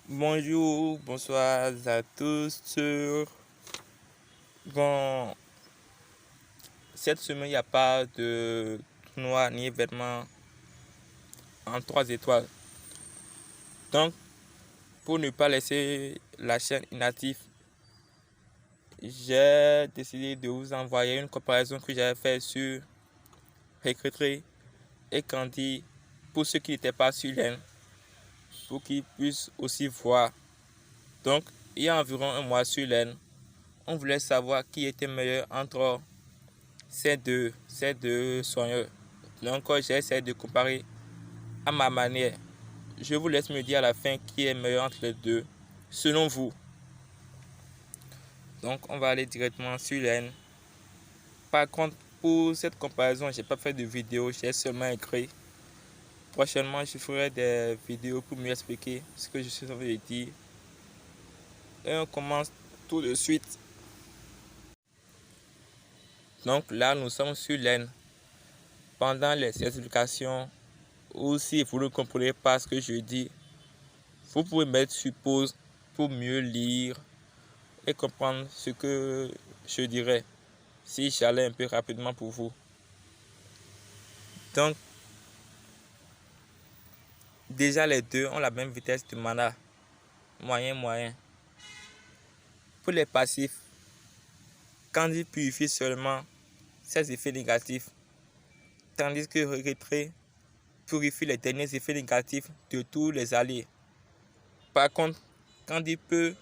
Bonjour, bonsoir à tous. Bon, cette semaine, il n'y a pas de tournoi ni événement en 3 étoiles. Donc, pour ne pas laisser la chaîne inactive, j'ai décidé de vous envoyer une comparaison que j'avais faite sur Recruiter et Candy pour ceux qui n'étaient pas sur l'AN, pour qu'ils puissent aussi voir. Donc, il y a environ un mois sur l'AN, on voulait savoir qui était meilleur entre ces deux soigneurs. Donc, j'ai essayé de comparer à ma manière. Je vous laisse me dire à la fin qui est meilleur entre les deux, selon vous. Donc, on va aller directement sur l'AN. Par contre, pour cette comparaison, j'ai pas fait de vidéo, j'ai seulement écrit. Prochainement, je ferai des vidéos pour mieux expliquer ce que je suis en train de dire. Et on commence tout de suite. Donc là, nous sommes sur l'AN. Pendant les explications, ou si vous ne comprenez pas ce que je dis, vous pouvez mettre sur pause pour mieux lire et comprendre ce que je dirais si j'allais un peu rapidement pour vous. Donc, déjà les deux ont la même vitesse de mana, moyen. Pour les passifs, Candy purifie seulement ses effets négatifs, tandis que Retrait purifie les derniers effets négatifs de tous les alliés. Par contre, Candy peut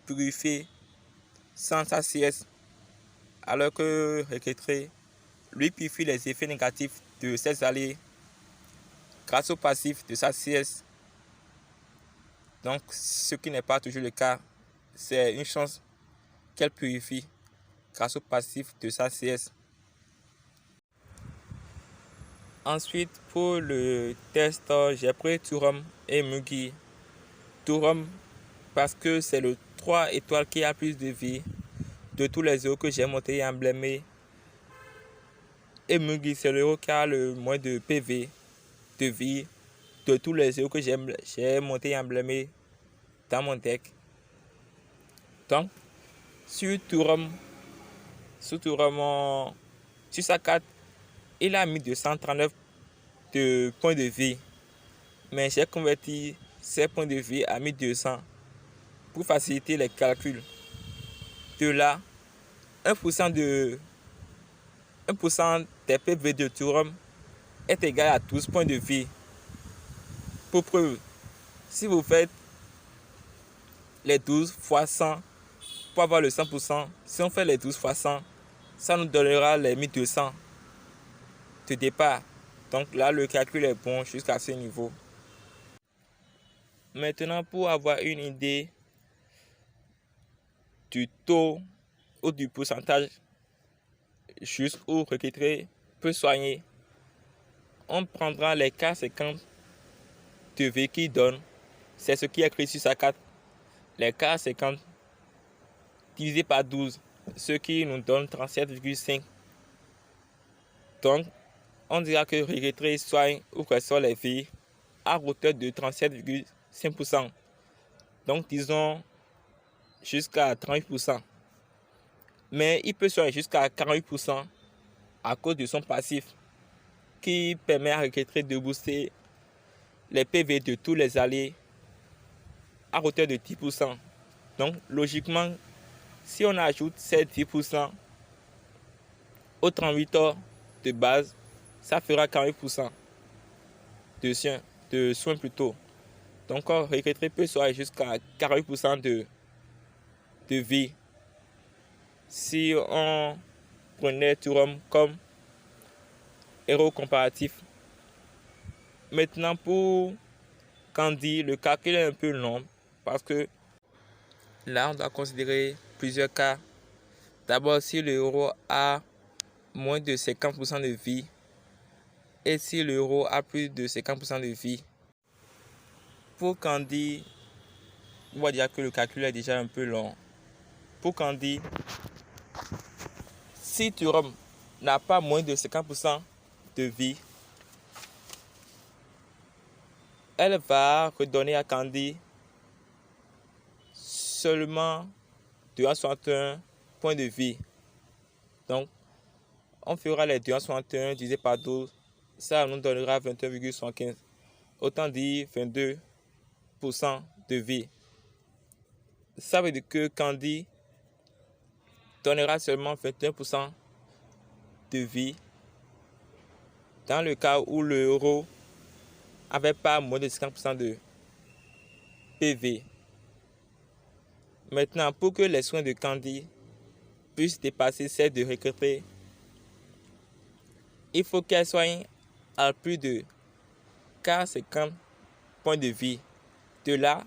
purifier sans sa CS, alors que Retrait lui purifie les effets négatifs de ses alliés grâce au passif de sa CS. Donc, ce qui n'est pas toujours le cas, c'est une chance qu'elle purifie grâce au passif de sa CS. Ensuite, pour le test, j'ai pris Turum et Mugi. Turum parce que c'est le 3 étoiles qui a plus de vie de tous les héros que j'ai monté et emblémés. Et Mugi, c'est le héros qui a le moins de PV, de vie, de tous les héros que j'ai monté et emblémés dans mon deck. Donc, sur Turum, sur sa carte, il a mis 239 de points de vie. Mais j'ai converti ces points de vie à 1200 pour faciliter les calculs. De là, 1% des PV de Turum est égal à 12 points de vie. Pour preuve, si vous faites les 12 fois 100 pour avoir le 100%, si on fait les 12 fois 100, ça nous donnera les 1200 de départ. Donc là, le calcul est bon jusqu'à ce niveau. Maintenant, pour avoir une idée du taux ou du pourcentage jusqu'où Recruiter peut soigner, on prendra les K50 de V qui donne, c'est ce qui est écrit sur sa carte, les K50 divisé par 12, ce qui nous donne 37,5. Donc, on dira que Recruiter soigne ou ressort les V à hauteur de 37,5%. Donc, disons jusqu'à 38%. Mais il peut soigner jusqu'à 48% à cause de son passif qui permet à Recruiter de booster les PV de tous les alliés à hauteur de 10%. Donc, logiquement, si on ajoute ces 10% aux 38 heures de base, ça fera 48% de soins plutôt. Donc, Recruiter peut soigner jusqu'à 48% de vie si on prenait Turum comme héros comparatif. Maintenant, pour Candy, le calcul est un peu long parce que là, on doit considérer plusieurs cas. D'abord, si le héros a moins de 50% de vie et si le héros a plus de 50% de vie. Pour Candy, on va dire que le calcul est déjà un peu long. Pour Candy, si Turum n'a pas moins de 50% de vie, elle va redonner à Candy seulement 261 points de vie. Donc, on fera les 261 divisé par 12. Ça nous donnera 21,75. Autant dire 22% de vie. Ça veut dire que Candy donnera seulement 21% de vie dans le cas où le héros n'avait pas moins de 50% de PV. Maintenant, pour que les soins de Candy puissent dépasser celles de Recruter, il faut qu'elle soit à plus de 450 points de vie. De là,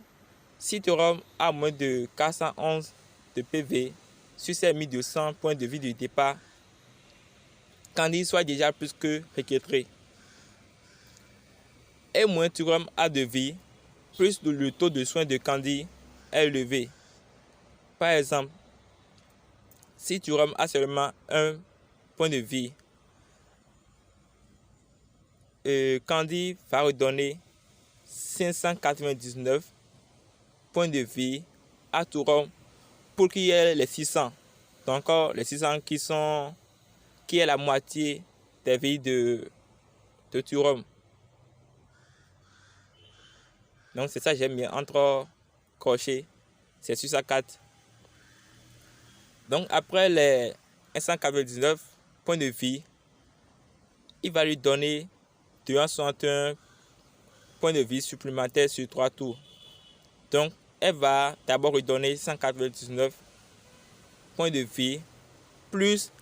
si Thurum a moins de 411 de PV sur ses 1200 points de vie du départ, Candy soit déjà plus que Recruter. Et moins Thurum a de vie, plus le taux de soins de Candy est élevé. Par exemple, si Thurum a seulement un point de vie, Candy va redonner 599 points de vie à Thurum pour qu'il y ait les 600. Donc les 600 qui est la moitié des vies de Thurum. Donc c'est ça que j'aime bien entre crochets, c'est sur sa carte. Donc après les 199 points de vie, il va lui donner 261 points de vie supplémentaires sur 3 tours. Donc elle va d'abord lui donner 199 points de vie plus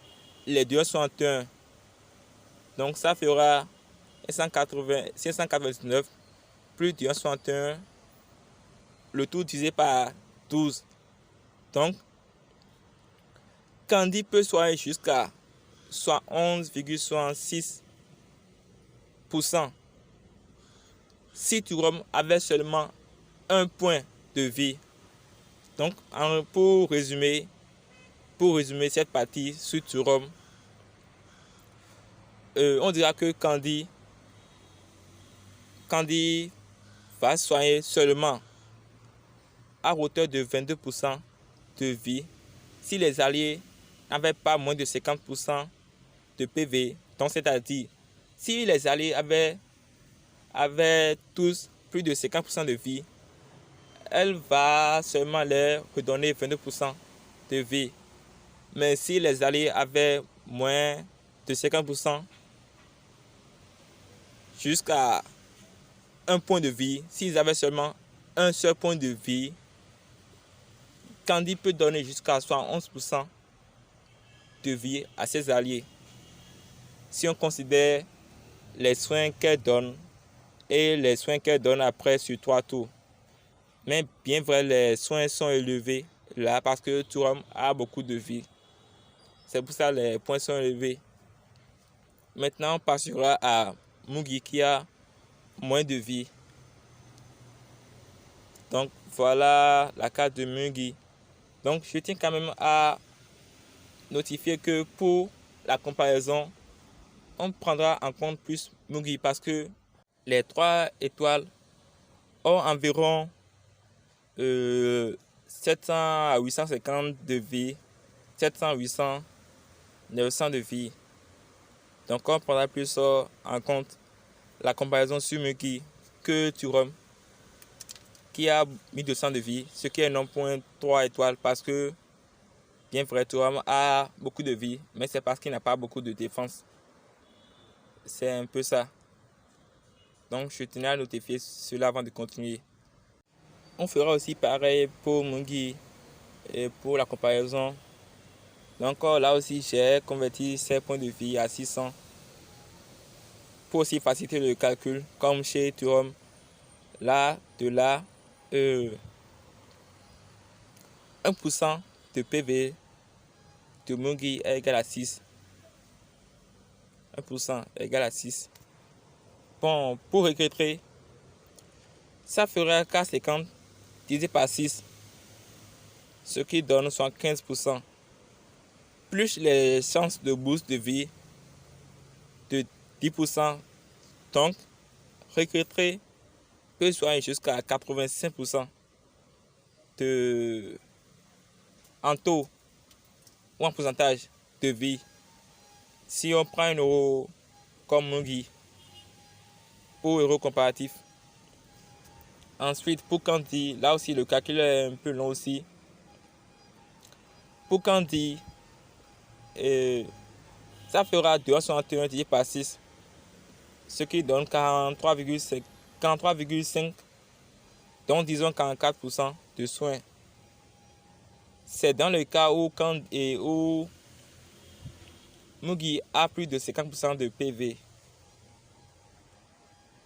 les 261. Donc ça fera 599 plus 261, le tout divisé par 12. Donc Candy peut soigner jusqu'à 11,66% si Thurum avait seulement un point de vie. Donc pour résumer cette partie sur Thurum, on dira que Candy va soigner seulement à hauteur de 22% de vie si les alliés n'avaient pas moins de 50% de PV. Donc c'est-à-dire, si les alliés avaient tous plus de 50% de vie, elle va seulement leur redonner 22% de vie. Mais si les alliés avaient moins de 50%, jusqu'à un point de vie, s'ils avaient seulement un seul point de vie, Candy peut donner jusqu'à 71% de vie à ses alliés. Si on considère les soins qu'elle donne et les soins qu'elle donne après sur 3 tours. Mais bien vrai, les soins sont élevés là parce que Thurum a beaucoup de vie. C'est pour ça que les points sont élevés. Maintenant, on passera à Mugi qui a moins de vie. Donc voilà la carte de Mugi. Donc je tiens quand même à notifier que pour la comparaison, on prendra en compte plus Mugi parce que les 3 étoiles ont environ 700 à 850 de vie, 700, 800, 900 de vie. Donc on prendra plus en compte la comparaison sur Mugi que Thurum qui a 1200 de vie, ce qui est non point 3 étoiles parce que bien vrai Thurum a beaucoup de vie, mais c'est parce qu'il n'a pas beaucoup de défense. C'est un peu ça. Donc je tenais à notifier cela avant de continuer. On fera aussi pareil pour Mugi et pour la comparaison. Donc là aussi j'ai converti ces points de vie à 600 pour aussi faciliter le calcul comme chez Thurum. Là, de là, 1% de PV de Mugi est égal à 6. 1% est égal à 6. Bon, pour Recruter, ça ferait 4,50 divisé par 6, ce qui donne 75%. Plus les chances de boost de vie de 10%. Donc, Recruter peut soigner jusqu'à 85%. en taux ou en pourcentage de vie. Si on prend un euro comme Mugi pour euro comparatif. Ensuite, pour Candy, là aussi le calcul est un peu long aussi. Pour Candy, ça fera 261 divisé par 6, ce qui donne 43,5, donc disons 44% de soins. C'est dans le cas où Mugi a plus de 50% de PV.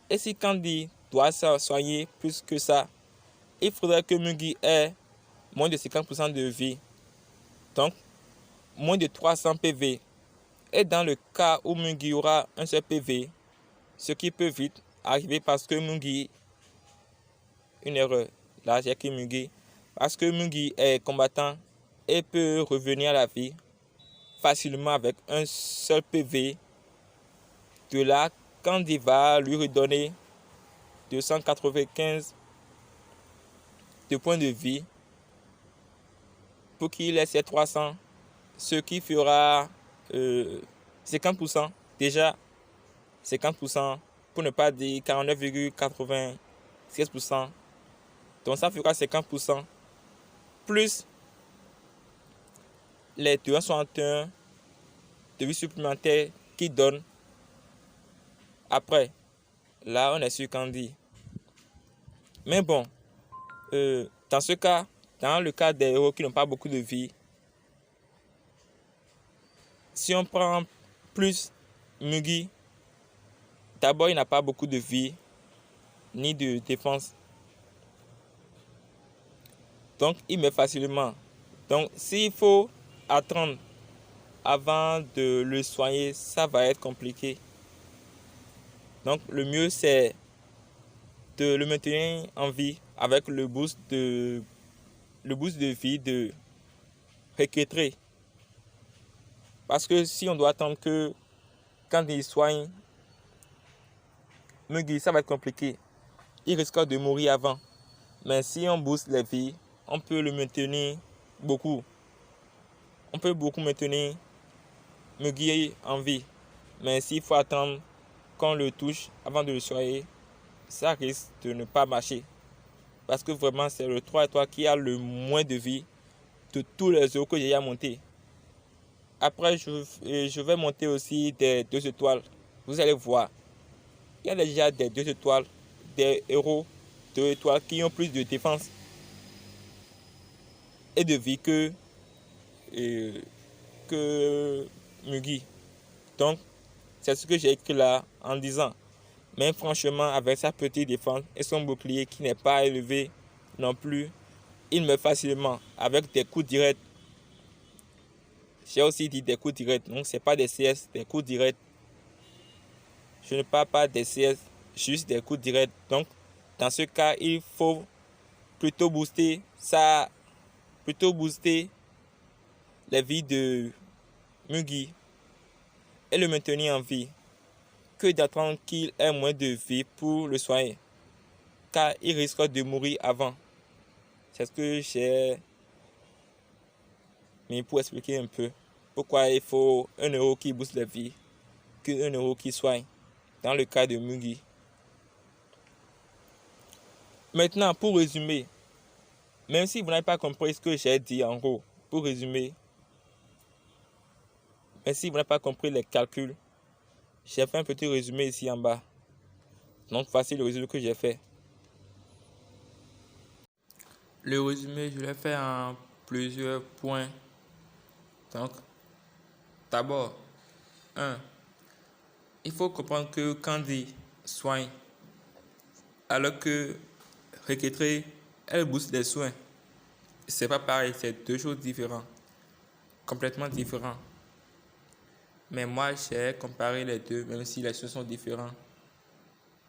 Et si Candy doit se soigner plus que ça, il faudrait que Mugi ait moins de 50% de vie, donc moins de 300 PV. Et dans le cas où Mugi aura un seul PV, ce qui peut vite arriver parce que Mugi, une erreur, là j'ai écrit Mugi, parce que Mugi est combattant et peut revenir à la vie facilement avec un seul PV. De là, Candy va lui redonner 295 de points de vie pour qu'il ait ses 300, ce qui fera 50%, déjà 50%, pour ne pas dire 49,96%. Donc ça fera 50%, plus les 261 de vie supplémentaires qui donnent après. Là, on est sur Candy. Mais bon, dans ce cas, dans le cas des héros qui n'ont pas beaucoup de vie, si on prend plus Mugi, d'abord il n'a pas beaucoup de vie, ni de défense. Donc il meurt facilement. Donc s'il faut attendre avant de le soigner, ça va être compliqué. Donc le mieux c'est de le maintenir en vie avec le boost de vie de Requetré. Parce que si on doit attendre que quand il soigne Mugi, ça va être compliqué. Il risque de mourir avant. Mais si on booste les vies, on peut le maintenir beaucoup. On peut beaucoup maintenir Mugi en vie. Mais s'il faut attendre qu'on le touche avant de le soigner, ça risque de ne pas marcher. Parce que vraiment, c'est le 3 étoiles qui a le moins de vie de tous les autres que j'ai déjà monté. Après, je vais monter aussi des 2 étoiles. Vous allez voir. Il y a déjà des 2 étoiles, des héros 2 étoiles qui ont plus de défense et de vie que Mugi. Donc, c'est ce que j'ai écrit là en disant. Mais franchement, avec sa petite défense et son bouclier qui n'est pas élevé non plus, il meurt facilement avec des coups directs. J'ai aussi dit des coups directs, donc ce n'est pas des CS, des coups directs. Je ne parle pas des CS, juste des coups directs. Donc, dans ce cas, il faut plutôt booster les vies de Mugi et le maintenir en vie que d'attendre qu'il ait moins de vie pour le soigner, car il risque de mourir avant. C'est ce que j'ai mis pour expliquer un peu pourquoi il faut un euro qui booste la vie qu'un euro qui soigne dans le cas de Mugi. Maintenant, pour résumer, même si vous n'avez pas compris ce que j'ai dit en gros, pour résumer, même si vous n'avez pas compris les calculs, j'ai fait un petit résumé ici en bas. Donc voici le résumé que j'ai fait. Le résumé, je l'ai fait en plusieurs points. Donc, d'abord, 1. Il faut comprendre que Candy soigne, alors que Requetré, elle booste les soins. C'est pas pareil, c'est deux choses différentes, complètement différentes. Mais moi, j'ai comparé les deux, même si les choses sont différentes,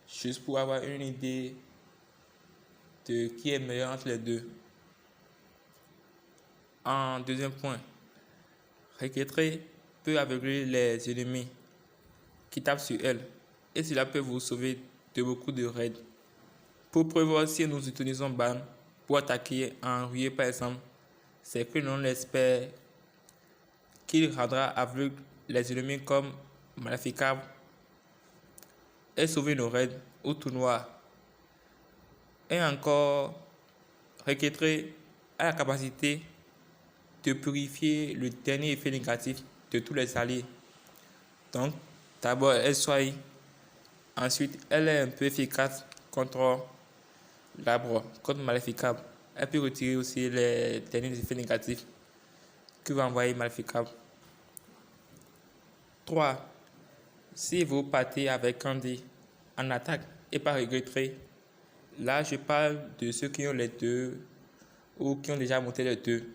juste pour avoir une idée de qui est meilleur entre les deux. En deuxième point, Requetré peut aveugler les ennemis qui tapent sur elle, et cela peut vous sauver de beaucoup de raids. Pour prévoir si nous utilisons ban, pour attaquer un rouillé par exemple, c'est que l'on espère qu'il rendra aveugle les ennemis comme Maléfica et sauver nos raids ou tout noir. Et encore, Requetré a la capacité de purifier le dernier effet négatif de tous les alliés. Donc, d'abord, elle soigne. Ensuite, elle est un peu efficace contre l'arbre, contre Maléfica. Elle peut retirer aussi les derniers effets négatifs que va envoyer Maléfica. 3. Si vous partez avec Candy en attaque et pas regretté, là je parle de ceux qui ont les deux ou qui ont déjà monté les deux.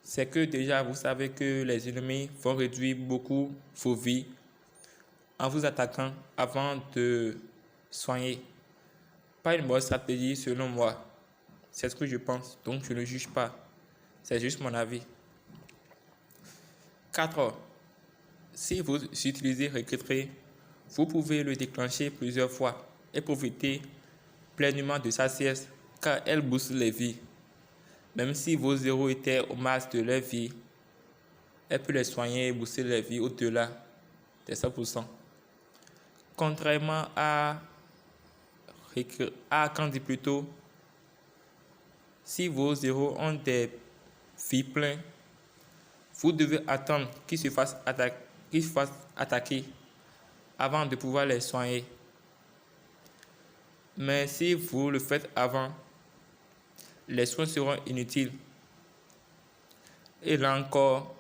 C'est que déjà vous savez que les ennemis vont réduire beaucoup vos vies en vous attaquant avant de soigner. Pas une bonne stratégie selon moi. C'est ce que je pense, donc je ne juge pas. C'est juste mon avis. 4. Si vous utilisez Requetré, vous pouvez le déclencher plusieurs fois et profiter pleinement de sa sieste car elle booste les vies. Même si vos héros étaient au max de leur vie, elle peut les soigner et booster les vies au-delà des 100%. Contrairement à Candy plutôt, si vos héros ont des vies pleines, vous devez attendre qu'ils se fassent attaquer avant de pouvoir les soigner. Mais si vous le faites avant, les soins seront inutiles. Et là encore,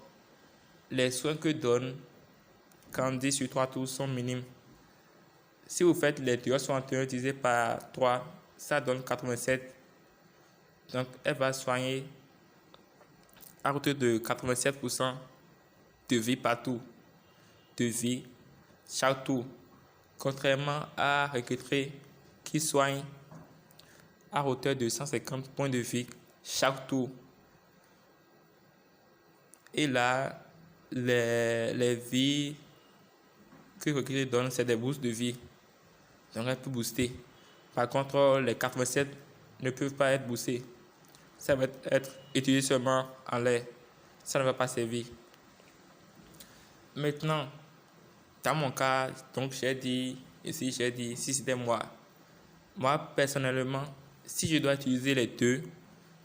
les soins que donne Candy sur 3 tours sont minimes. Si vous faites les 261 divisé par 3, ça donne 87. Donc elle va soigner à hauteur de 87% de vie par tour. De vie chaque tour. Contrairement à Requetré qui soigne à hauteur de 150 points de vie chaque tour. Et là, les vies que Requetré donne, c'est des boosts de vie. Donc elle peut booster. Par contre, les 87 ne peuvent pas être boostés. Ça va être utilisé seulement en l'air. Ça ne va pas servir. Maintenant, dans mon cas, donc j'ai dit si c'était moi. Moi, personnellement, si je dois utiliser les deux,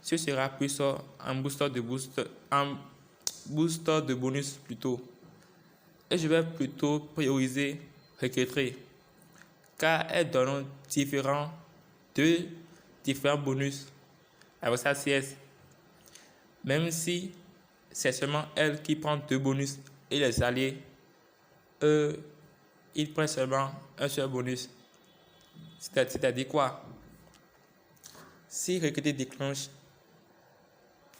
ce sera plus un booster de bonus plutôt. Et je vais plutôt prioriser Requetré, car elles donnent différents bonus avec sa CS. Même si c'est seulement elle qui prend 2 bonus et les alliés, ils prennent seulement un seul bonus. C'est-à-dire quoi? Si Requetré déclenche,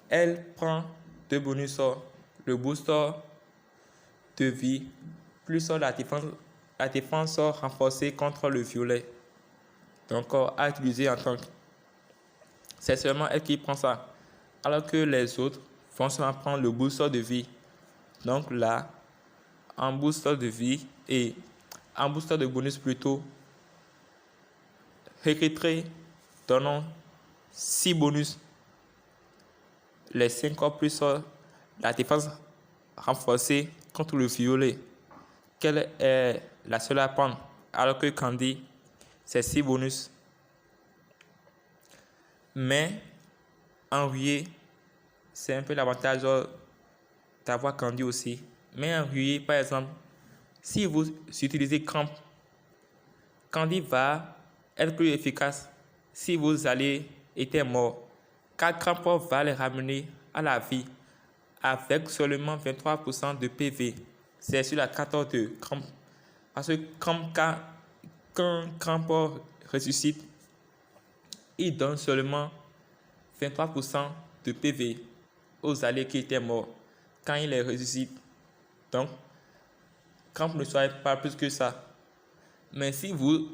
elle prend 2 bonus, le booster de vie, plus la défense renforcée contre le violet. Donc à utiliser en tank. C'est seulement elle qui prend ça. Alors que les autres vont seulement prendre le booster de vie. Donc là, en booster de vie et en booster de bonus plutôt, Requetré donnant 6 bonus. Les 5 plus la défense renforcée contre le violet, qu'elle est la seule à prendre, alors que Candy, c'est 6 bonus. Mais en rouillé, c'est un peu l'avantage d'avoir Candy aussi. Mais en rouillé, par exemple, si vous utilisez Cramp, Candy va être plus efficace si vos alliés étaient morts, car Cramp va les ramener à la vie avec seulement 23% de PV. C'est sur la 14 de Cramp. Parce que quand Cramp ressuscite, il donne seulement 23% de PV aux alliés qui étaient morts quand il les ressuscite. Donc, Cramp ne soit pas plus que ça. Mais si vous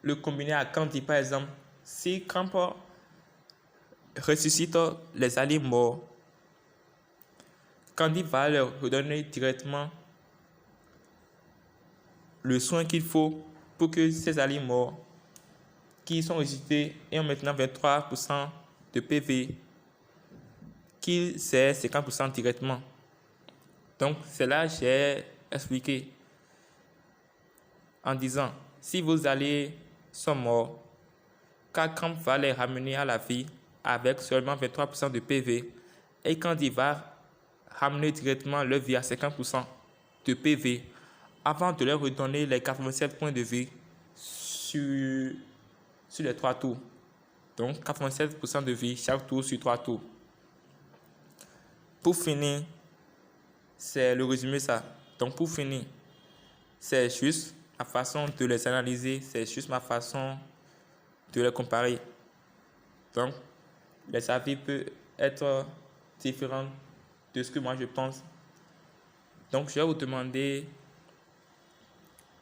le combinez à Candy, par exemple, si Cramp ressuscite les alliés morts, Candy va leur redonner directement le soin qu'il faut pour que ces alliés morts qui sont ressuscités et ont maintenant 23% de PV qu'il sert 50% directement. Donc, c'est là que j'ai expliqué en disant, si vos alliés sont morts, Kagram va les ramener à la vie avec seulement 23% de PV. Et quand il va ramener directement leur vie à 50% de PV, avant de leur redonner les 87 points de vie sur les 3 tours. Donc, 87% de vie chaque tour sur 3 tours. Pour finir, c'est le résumé ça. Donc, pour finir, c'est juste ma façon de les analyser, c'est juste ma façon de les comparer. Donc, les avis peuvent être différents de ce que moi je pense. Donc, je vais vous demander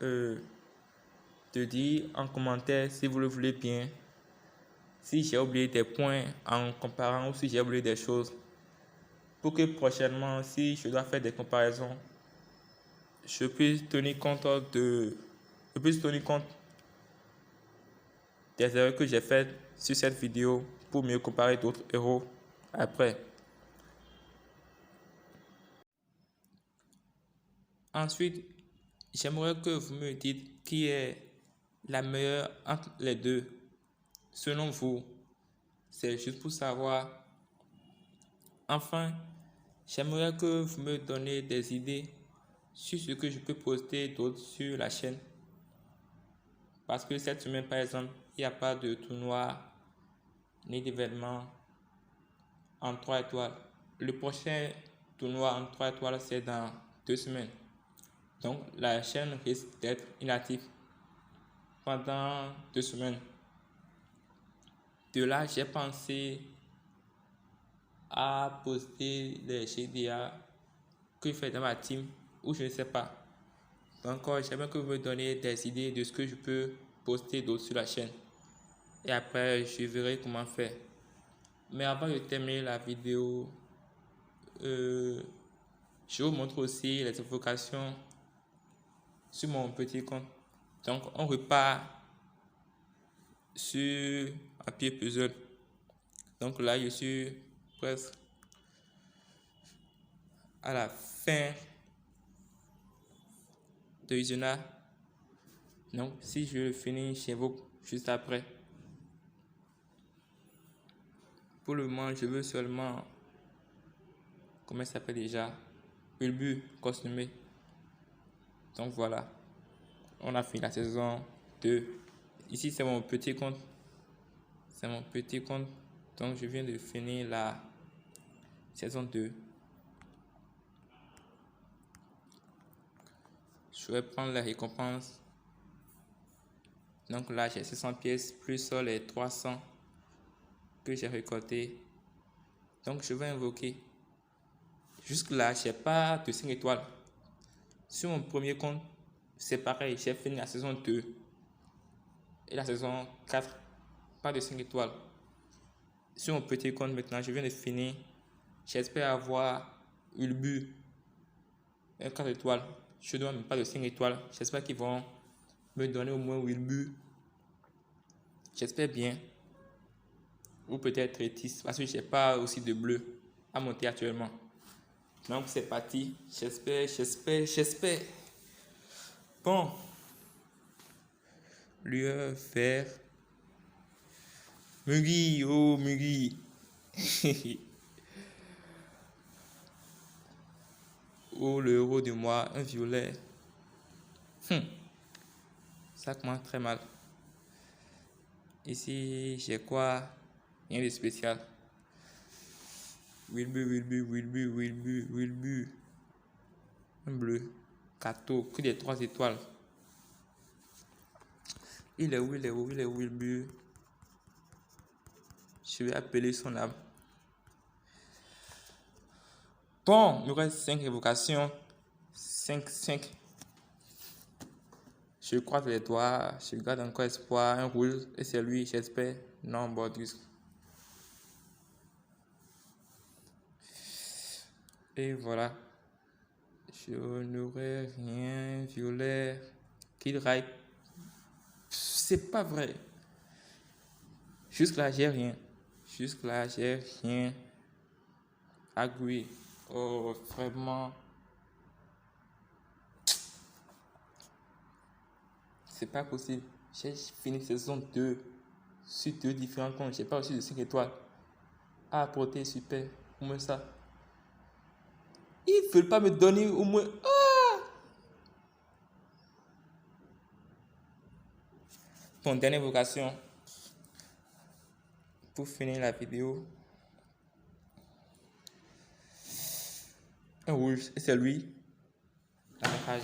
de dire en commentaire si vous le voulez bien, si j'ai oublié des points en comparant ou si j'ai oublié des choses, pour que prochainement, si je dois faire des comparaisons, je puisse tenir compte des erreurs que j'ai faites sur cette vidéo pour mieux comparer d'autres héros après. Ensuite, j'aimerais que vous me dites qui est la meilleure entre les deux. Selon vous, c'est juste pour savoir. Enfin, j'aimerais que vous me donniez des idées sur ce que je peux poster d'autre sur la chaîne. Parce que cette semaine, par exemple, il n'y a pas de tournoi ni d'événement en 3 étoiles. Le prochain tournoi en 3 étoiles, c'est dans 2 semaines. Donc, la chaîne risque d'être inactive pendant 2 semaines. De là, j'ai pensé à poster les GDA que je fais dans ma team ou je ne sais pas. Donc, j'aimerais que vous me donniez des idées de ce que je peux poster d'autre sur la chaîne. Et après, je verrai comment faire. Mais avant de terminer la vidéo, je vous montre aussi les invocations sur mon petit compte. Donc, on repart sur un pied puzzle. Donc là, je suis presque à la fin de visionnage. Donc, si je finis chez vous juste après. Pour le moment, je veux seulement, comment ça s'appelle déjà, Ulbu costumé. Donc voilà, on a fini la saison 2. Ici, c'est mon petit compte. C'est mon petit compte. Donc, je viens de finir la saison 2. Je vais prendre les récompenses. Donc là, j'ai 600 pièces plus les 300 que j'ai récolté. Donc, je vais invoquer. Jusque là, je n'ai pas de 5 étoiles. Sur mon premier compte, c'est pareil. J'ai fini la saison 2 et la saison 4. Pas de 5 étoiles. Sur mon petit compte maintenant, je viens de finir. J'espère avoir Ulbu un 4 étoiles. Je ne donne pas de 5 étoiles. J'espère qu'ils vont me donner au moins Ulbu. J'espère bien. Ou peut-être Rétis. Parce que je n'ai pas aussi de bleu à monter actuellement. Donc c'est parti. J'espère. Bon. Lueur vert. Mugi, oh Mugi. Oh le héros de moi, un violet. Ça commence très mal. Ici, j'ai quoi? Rien de spécial. Wilbu. Un bleu. Kato, que des 3 étoiles. Il est où Wilbu? Je vais appeler son âme. Bon, il me reste 5 évocations. 5. Je croise les doigts, je garde encore espoir, un rouge, et c'est lui, j'espère. Non, Bordus. Et voilà. Je n'aurai rien, violet, Kid Ripe. C'est pas vrai. Jusque là, j'ai rien. Jusque-là, j'ai rien agréé. Oh, vraiment, c'est pas possible. J'ai fini saison 2 sur 2 différents comptes. J'ai pas reçu de 5 étoiles. À apporter, super. Au moins ça. Ils veulent pas me donner au moins. Bon, dernière vocation. Pour finir la vidéo. Un rouge. Et c'est lui. La même page.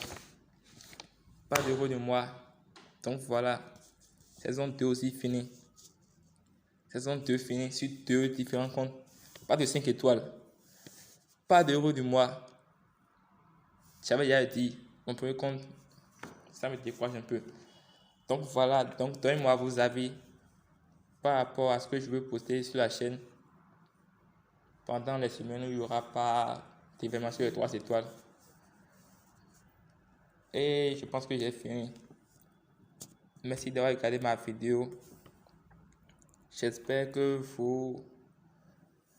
Pas d'euro de moi. Donc voilà. Saison 2 aussi finie. Saison 2 finie sur 2 différents comptes. Pas de 5 étoiles. Pas d'euro du mois. J'avais déjà dit, mon premier compte, ça me décourage un peu. Donc voilà, donc donnez-moi vos avis par rapport à ce que je veux poster sur la chaîne pendant les semaines où il n'y aura pas d'événement sur les 3 étoiles. Et je pense que j'ai fini. Merci d'avoir regardé ma vidéo. J'espère que vous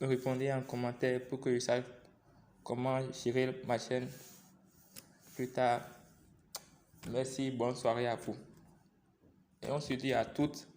me répondez en commentaire pour que je sache comment gérer ma chaîne plus tard. Merci, bonne soirée à vous. Et on se dit à toutes